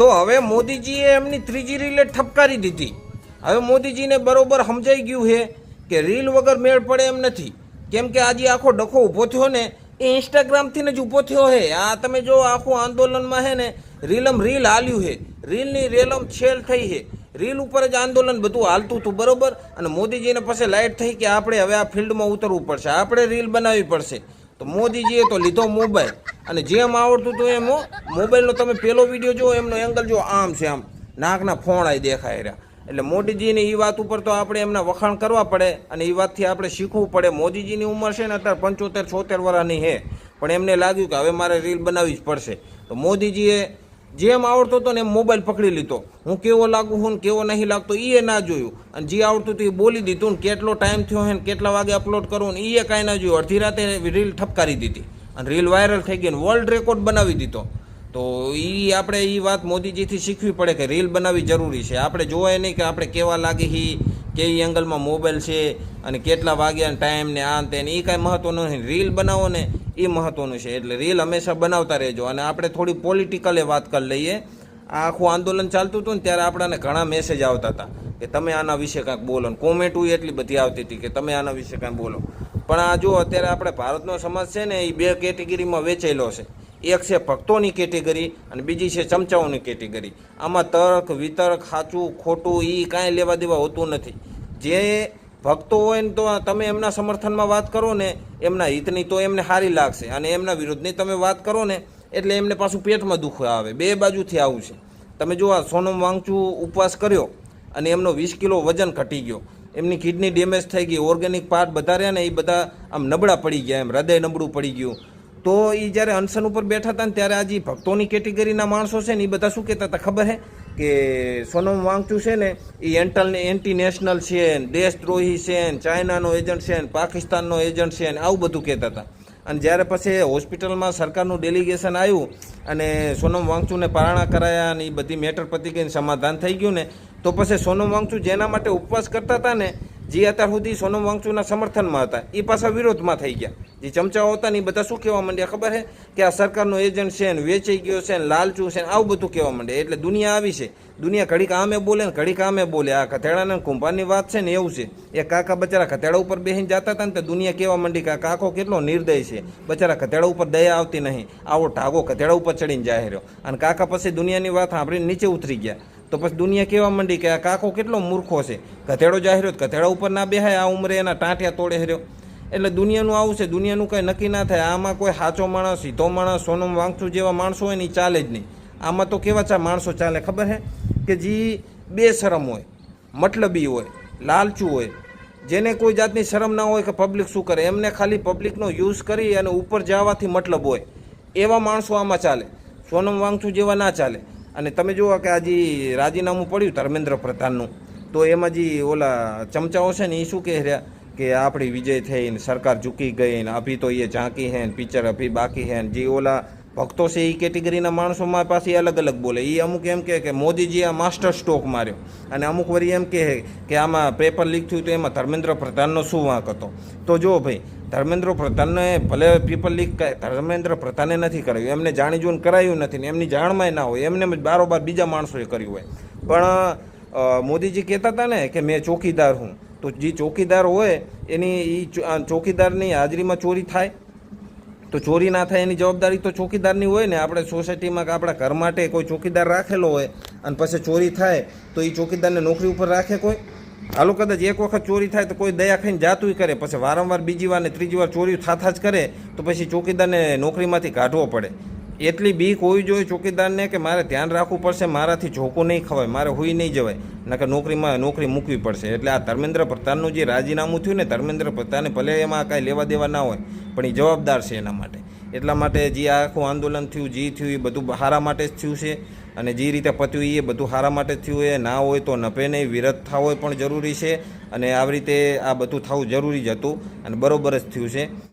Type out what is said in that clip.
તો હવે મોદીજીએ એમની ત્રીજી રીલે ઠપકારી દીધી. હવે મોદીજીને બરોબર સમજાઈ ગયું છે કે રીલ વગર મેળ પડે એમ નથી. કેમ કે આજે આખો ડખો ઊભો થયો ને એ ઇન્સ્ટાગ્રામથી જ ઊભો થયો છે. આ તમે જો આખું આંદોલનમાં છે ને રીલ હાલ્યું છે, રીલની રેલમ છેલ થઈ છે, રીલ ઉપર જ આંદોલન બધું હાલતું હતું બરોબર. અને મોદીજીને પછી લાઇટ થઈ કે આપણે હવે આ ફિલ્ડમાં ઉતરવું પડશે, આપણે રીલ બનાવવી પડશે. તો મોદીજીએ તો લીધો મોબાઈલ અને જેમ આવડતું હતું એમ મોબાઈલનો તમે પહેલો વિડીયો જુઓ, એમનો એંગલ જો આમ છે, આમ નાકના ફોણાય દેખાય રહ્યા. એટલે મોદીજીની એ વાત ઉપર તો આપણે એમના વખાણ કરવા પડે અને એ વાતથી આપણે શીખવું પડે. મોદીજીની ઉંમર છે ને અત્યારે 75-76 વર્ષની છે, પણ એમને લાગ્યું કે હવે મારે રીલ બનાવવી જ પડશે. તો મોદીજીએ જેમ આવડતો હતો ને એમ મોબાઈલ પકડી લીધો. હું કેવો લાગુ હું કેવો નહીં લાગતો એ ના જોયું, અને જે આવડતું હતું એ બોલી દીધું. ને કેટલો ટાઈમ થયો છે ને કેટલા વાગે અપલોડ કરવું ને એ કાંઈ ના જોયું. અડધી રાતે રીલ ઠપકારી દીધી અને રીલ વાયરલ થઈ ગઈ ને વર્લ્ડ રેકોર્ડ બનાવી દીધો. તો એ આપણે એ વાત મોદીજીથી શીખવી પડે કે રીલ બનાવવી જરૂરી છે. આપણે જોવાય નહીં કે આપણે કેવા લાગે એ કેવી એંગલમાં મોબાઈલ છે અને કેટલા વાગ્યાનો ટાઈમ ને આ તે એ કાંઈ મહત્વનું નથી. રીલ બનાવો ને એ મહત્વનું છે. એટલે રીલ હંમેશા બનાવતા રહેજો. અને આપણે થોડી પોલિટિકલે વાત કરી લઈએ. આ આખું આંદોલન ચાલતું હતું ને ત્યારે આપણને ઘણા મેસેજ આવતા હતા કે તમે આના વિશે કાંઈક બોલો, ને કોમેન્ટો એટલી બધી આવતી હતી કે તમે આના વિશે કાંઈ બોલો. પણ આ જો અત્યારે આપણે ભારતનો સમાજ છે ને એ બે કેટેગરીમાં વેચાયેલો છે. એક છે ભક્તોની કેટેગરી અને બીજી છે ચમચાઓની કેટેગરી. આમાં તર્ક વિતર્ક સાચું ખોટું એ કાંઈ લેવા દેવા હોતું નથી. જે ભક્તો હોય ને તો તમે એમના સમર્થનમાં વાત કરો ને એમના હિતની તો એમને સારી લાગશે, અને એમના વિરુદ્ધની તમે વાત કરો ને એટલે એમને પાછું પેટમાં દુઃખ આવે. બે બાજુથી આવું છે. તમે જો આ સોનમ વાંગચુક ઉપવાસ કર્યો અને એમનો 20 કિલો વજન ઘટી ગયો, એમની કિડની ડેમેજ થઈ ગઈ, ઓર્ગેનિક પાર્ટ બધા રહ્યા ને એ બધા આમ નબળા પડી ગયા, એમ હૃદય નબળું પડી ગયું. તો એ જ્યારે અનશન ઉપર બેઠા હતા ને ત્યારે આજે ભક્તોની કેટેગરીના માણસો છે ને એ બધા શું કહેતા હતા ખબર છે કે સોનમ વાંગચુક છે ને એ એન્ટી નેશનલ છે, દેશદ્રોહી છે, ચાઇનાનો એજન્ટ છે, પાકિસ્તાનનો એજન્ટ છે, આવું બધું કહેતા હતા. અને જ્યારે પછી હોસ્પિટલમાં સરકારનું ડેલિગેશન આવ્યું અને સોનમ વાંગચુકને પારણા કરાયા અને એ બધી મેટર પતી ગઈને સમાધાન થઈ ગયું ને, તો પછી સોનમ વાંગચુક જેના માટે ઉપવાસ કરતા હતા ને, જે અત્યાર સુધી સોનમ વાંગચુકના સમર્થનમાં હતા એ પાછા વિરોધમાં થઈ ગયા. જે ચમચાઓ હતા ને એ બધા શું કહેવા માંડ્યા ખબર છે કે આ સરકારનો એજન્ટ છે ને, વેચાઈ ગયો છે ને, લાલચું છે ને, આવું બધું કહેવા માંડે. એટલે દુનિયા આવી છે. દુનિયા ઘડીક આમે બોલે ને ઘડીક આમે બોલે. આ ખતેડાના કુંભારની વાત છે ને એવું છે. એ કાકા બચારા ખતેડા ઉપર બેસીને જતા હતા ને તો દુનિયા કહેવા માંડી કે આ કાકો કેટલો નિર્દય છે, બચારા ખતેડા ઉપર દયા આવતી નહીં, આવો ઢાગો ખતેડા ઉપર ચડીને જાય રહ્યો. અને કાકા પછી દુનિયાની વાત સાંભળીને નીચે ઉતરી ગયા. તો પછી દુનિયા કહેવા માંડી કે આ કાકો કેટલો મૂર્ખો છે, ગધેડો જાહેર્યો ગધેડા ઉપર ના બેહાય, આ ઉંમરે એના ટાંટિયા તોડે રહ્યો. એટલે દુનિયાનું આવું છે. દુનિયાનું કંઈ નક્કી ના થાય. આમાં કોઈ સાચો માણસ, સીધો માણસ, સોનમ વાંગચુક જેવા માણસો હોય ને એ ચાલે જ નહીં. આમાં તો કેવા માણસો ચાલે ખબર છે કે જે બેશરમ હોય, મતલબી હોય, લાલચું હોય, જેને કોઈ જાતની શરમ ના હોય કે પબ્લિક શું કરે, એમને ખાલી પબ્લિકનો યુઝ કરી અને ઉપર જવાથી મતલબ હોય, એવા માણસો આમાં ચાલે. સોનમ વાંગચુક જેવા ના ચાલે. અને તમે જુઓ કે આજે રાજીનામું પડ્યું ધર્મેન્દ્ર પ્રધાનનું, તો એમાં જે ઓલા ચમચાઓ છે ને એ શું કહે રહ્યા કે આપણી વિજય થઈ ને સરકાર ઝૂકી ગઈ ને અભી તો એ ઝાંકી હે ને પિક્ચર અભી બાકી હે ને. જે ઓલા ભક્તો છે એ કેટેગરીના માણસોમાં પાછી અલગ અલગ બોલે. એ અમુક એમ કહે કે મોદીજી આ માસ્ટર સ્ટ્રોક માર્યો, અને અમુક વરી એમ કહે કે આમાં પેપર લીક થયું તો એમાં ધર્મેન્દ્ર પ્રધાનનો શું વાંક હતો. તો જો ભાઈ, ધર્મેન્દ્ર પ્રધાનને ભલે પેપર લીક ધર્મેન્દ્ર પ્રધાને નથી કરાવ્યું, એમને જાણી જોઈને કરાયું નથી ને એમની જાણમાં ના હોય, એમને બારોબાર બીજા માણસોએ કર્યું હોય. પણ મોદીજી કહેતા હતા ને કે મેં ચોકીદાર હું, તો જે ચોકીદાર હોય એની એ ચોકીદારની હાજરીમાં ચોરી થાય તો ચોરી ના થાય એની જવાબદારી તો ચોકીદારની હોય ને. આપણે સોસાયટીમાં કે આપણા ઘર માટે કોઈ ચોકીદાર રાખેલો હોય અને પછી ચોરી થાય તો એ ચોકીદારને નોકરી ઉપર રાખે કોઈ? હાલો કદાચ એક વખત ચોરી થાય તો કોઈ દયા ખાઈને જાતુંય કરે, પછી વારંવાર બીજી વાર ને ત્રીજી વાર ચોરી થાતા જ કરે તો પછી ચોકીદારને નોકરીમાંથી કાઢવો પડે. એટલી બીક હોવી જોઈએ ચોકીદારને કે મારે ધ્યાન રાખવું પડશે, મારાથી ઝોકું નહીં ખવાય, મારે હોઈ નહીં જવાય, નકર નોકરી મૂકવી પડશે. એટલે આ ધર્મેન્દ્ર પ્રધાનનું જે રાજીનામું થયું ને, ધર્મેન્દ્ર પ્રધાને ભલે એમાં કાંઈ લેવા દેવા ના હોય પણ એ જવાબદાર છે એના માટે. એટલા માટે જે આખું આંદોલન થયું, જે થયું એ બધું સારા માટે જ થયું છે. અને જે રીતે પત્યું એ બધું સારા માટે જ થયું. એ ના હોય તો નભે નહીં, વિરત થવો હોય પણ જરૂરી છે. અને આવી રીતે આ બધું થવું જરૂરી જ હતું અને બરોબર જ થયું છે.